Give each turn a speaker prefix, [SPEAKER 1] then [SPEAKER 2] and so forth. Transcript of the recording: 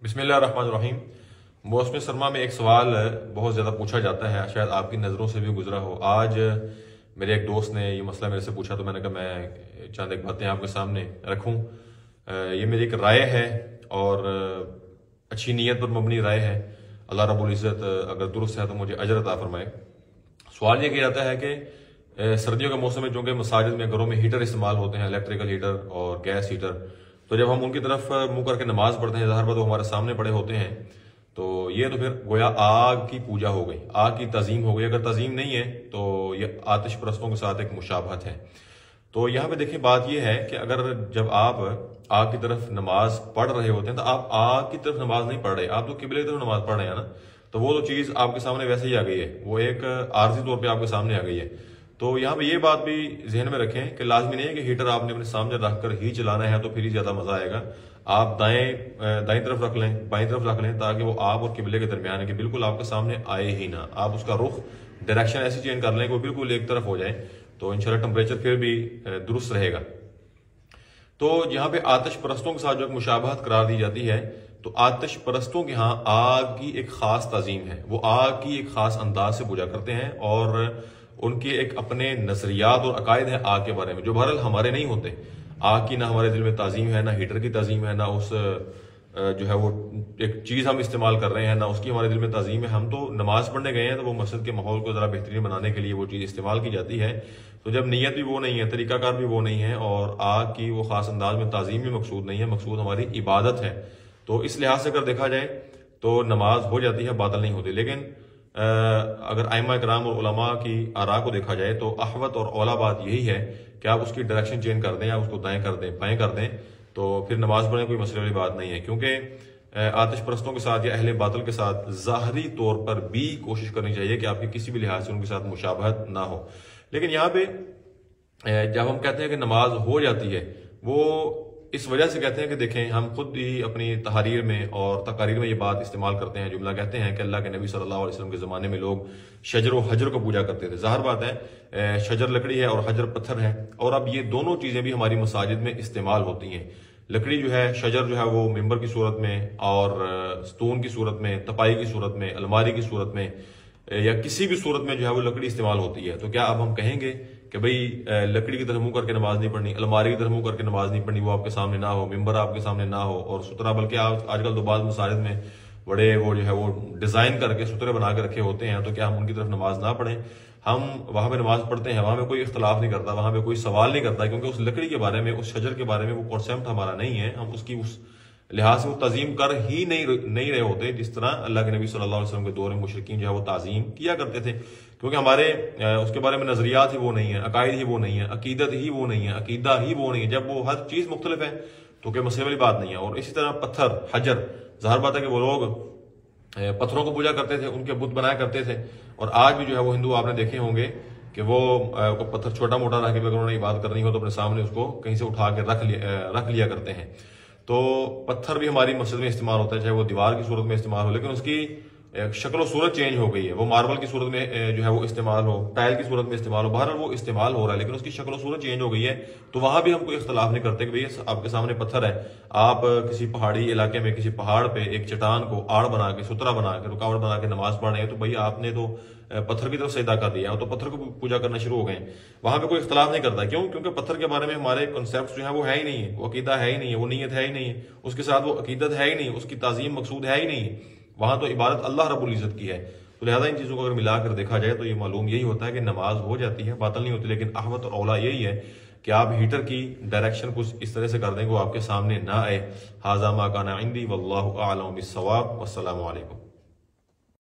[SPEAKER 1] बिस्मिल्लाहिर्रहमानिर्रहीम। मौसम सरमा में एक सवाल बहुत ज़्यादा पूछा जाता है, शायद आपकी नज़रों से भी गुजरा हो। आज मेरे एक दोस्त ने ये मसला मेरे से पूछा तो मैंने कहा मैं चंद एक बातें आपके सामने रखूं। ये मेरी एक राय है और अच्छी नीयत पर मबनी राय है। अल्लाह रब्बुल इज़्ज़त अगर दुरुस्त है तो मुझे अजर अता फरमाए। सवाल ये किया जाता है कि सर्दियों के मौसम में चूँकि मसाजिद में घरों में हीटर इस्तेमाल होते हैं, इलेक्ट्रिकल हीटर और गैस हीटर, तो जब हम उनकी तरफ मुंह करके नमाज पढ़ते हैं, ज़ाहिर बात वो हमारे सामने पड़े होते हैं, तो ये तो फिर गोया आग की पूजा हो गई, आग की तज़ीम हो गई। अगर तज़ीम नहीं है तो ये आतिश परस्तों के साथ एक मुशाबहत है। तो यहाँ पे देखिए बात यह है कि अगर जब आप आग की तरफ नमाज पढ़ रहे होते हैं तो आप आग की तरफ नमाज नहीं पढ़ रहे, आप तो किबले की तरफ नमाज पढ़ रहे हैं ना, तो वो तो चीज़ आपके सामने वैसे ही आ गई है, वो एक आर्जी तौर पर आपके सामने आ गई है। तो यहाँ पे ये बात भी जहन में रखें कि लाजमी नहीं है कि हीटर आपने अपने सामने रखकर ही चलाना है तो फिर ही ज्यादा मजा आएगा। आप दाएं तरफ रख लें, बाएं तरफ रख लें, ताकि वो आप और किबले के दरमियान है कि बिल्कुल आपके सामने आए ही ना। आप उसका रुख डायरेक्शन ऐसी चेंज कर लें कि वो बिल्कुल एक तरफ हो जाए, तो इंशाल्लाह टेम्परेचर फिर भी दुरुस्त रहेगा। तो यहाँ पे आतिश परस्तों के साथ जो एक मुशाबहत करार दी जाती है, तो आतिश परस्तों के यहाँ आग की एक खास तज़ीम है, वो आग की एक खास अंदाज से पूजा करते हैं और उनके एक अपने नजरियात और अकायद हैं आग के बारे में, जो बहरहाल हमारे नहीं होते। आग की ना हमारे दिल में ताज़ीम है, ना हीटर की ताज़ीम है, ना उस जो है वो एक चीज़ हम इस्तेमाल कर रहे हैं, ना उसकी हमारे दिल में ताज़ीम है। हम तो नमाज पढ़ने गए हैं तो वो मस्जिद के माहौल को ज़रा बेहतरीन बनाने के लिए वो चीज़ इस्तेमाल की जाती है। तो जब नीयत भी वो नहीं है, तरीकाकार भी वो नहीं है और आग की वो खास अंदाज में ताज़ीम भी मकसूद नहीं है, मकसूद हमारी इबादत है, तो इस लिहाज से अगर देखा जाए तो नमाज हो जाती है, बातल नहीं होती। लेकिन अगर आइमा कराम और उलमा की आरा को देखा जाए तो अहवत और औला बात यही है कि आप उसकी डायरेक्शन चेंज कर दें, या उसको दाएं कर दें, बाएं कर दें, तो फिर नमाज पढ़ने कोई मसले वाली बात नहीं है। क्योंकि आतिश परस्तों के साथ या अहले बातल के साथ ज़ाहरी तौर पर भी कोशिश करनी चाहिए कि आपकी किसी भी लिहाज से उनके साथ मुशाबहत ना हो। लेकिन यहाँ पे जब हम कहते हैं कि नमाज हो जाती है, वो इस वजह से कहते हैं कि देखें, हम खुद ही अपनी तहरीर में और तकारीर में ये बात इस्तेमाल करते हैं, जुमला कहते हैं कि अल्लाह के नबी सल्लल्लाहु अलैहि वसल्लम के ज़माने में लोग शजर और हजर को पूजा करते थे। ज़ाहिर बात है शजर लकड़ी है और हजर पत्थर है, और अब ये दोनों चीज़ें भी हमारी मसाजिद में इस्तेमाल होती हैं। लकड़ी जो है, शजर जो है वो मिंबर की सूरत में और स्तून की सूरत में, तपाई की सूरत में, अलमारी की सूरत में या किसी भी सूरत में जो है वो लकड़ी इस्तेमाल होती है। तो क्या अब हम कहेंगे कि भाई लकड़ी की तरफ मुंह करके नमाज नहीं पढ़नी, अलमारी की तरफ मुंह करके नमाज नहीं पढ़नी, वो आपके सामने ना हो, मिंबर आपके सामने ना हो और सुतरा, बल्कि आजकल तो बाद मसाजिद में बड़े वो जो है वो डिजाइन करके सुतरे बना के रखे होते हैं, तो क्या हम उनकी तरफ नमाज ना पढ़ें? हम वहां पे नमाज पढ़ते हैं, वहां पे कोई इख्तलाफ नहीं करता, वहां पे कोई सवाल नहीं करता, क्योंकि उस लकड़ी के बारे में, उस शजर के बारे में वो कॉन्सेप्ट हमारा नहीं है। हम उसकी उस लिहाज से वो तज़ीम कर ही नहीं रहे होते जिस तरह अल्लाह के नबी सल्लल्लाहु अलैहि वसल्लम के दौर में मुशरिकीन जो है वो ताज़ीम किया करते थे, क्योंकि हमारे उसके बारे में नजरियात ही वो नहीं है, अकायद ही वो नहीं है, अकीदत ही वो नहीं है, अकीदा ही वो नहीं है। जब वो हर चीज मुख्तलिफ है तो कोई मसले वाली बात नहीं है। और इसी तरह पत्थर, हजर, ज़ाहिर बात है कि वो लोग पत्थरों को पूजा करते थे, उनके बुत बनाया करते थे, और आज भी जो है वो हिंदू आपने देखे होंगे कि वो पत्थर छोटा मोटा रख के अगर उन्होंने इबादत करनी हो तो अपने सामने उसको कहीं से उठा के रख लिया करते हैं। तो पत्थर भी हमारी मस्जिद में इस्तेमाल होता है, चाहे वो दीवार की सूरत में इस्तेमाल हो, लेकिन उसकी शक्ल सूरत चेंज हो गई है। वो मार्बल की सूरत में जो है वो इस्तेमाल हो, टाइल की सूरत में इस्तेमाल हो, बहरहाल वो इस्तेमाल हो रहा है, लेकिन उसकी शक्ल सूरत चेंज हो गई है। तो वहां भी हम कोई इख्तलाफ नहीं करते कि भाई आपके सामने पत्थर है, आप किसी पहाड़ी इलाके में किसी पहाड़ पे एक चट्टान को आड़ बना के, सुतरा बना के, रुकावट बना के नमाज पढ़ रहे हैं, तो भाई आपने तो पत्थर की तरफ सजदा कर दिया, तो पत्थर को पूजा करना शुरू हो गए। वहां पे कोई इख्तलाफ नहीं करता। क्यों? क्योंकि पत्थर के बारे में हमारे कॉन्सेप्ट जो है वो है ही नहीं है, वो अकीदा है ही नहीं है, वो नीयत है ही नहीं है, उसके साथ वो अकीदत है ही नहीं, उसकी ताज़ीम मकसूद है ही नहीं है। वहां तो इबादत अल्लाह रब्बुल इज़्ज़त की है। तो लिहाजा इन चीजों को अगर मिलाकर देखा जाए तो ये मालूम यही होता है कि नमाज हो जाती है, बातल नहीं होती। लेकिन अहवत और औला यही है कि आप हीटर की डायरेक्शन कुछ इस तरह से कर दें कि वो आपके सामने ना आए। हाज़ा मा काना इंदी वल्लाहु आलम बिस्सवाब। वस्सलामु अलैकुम।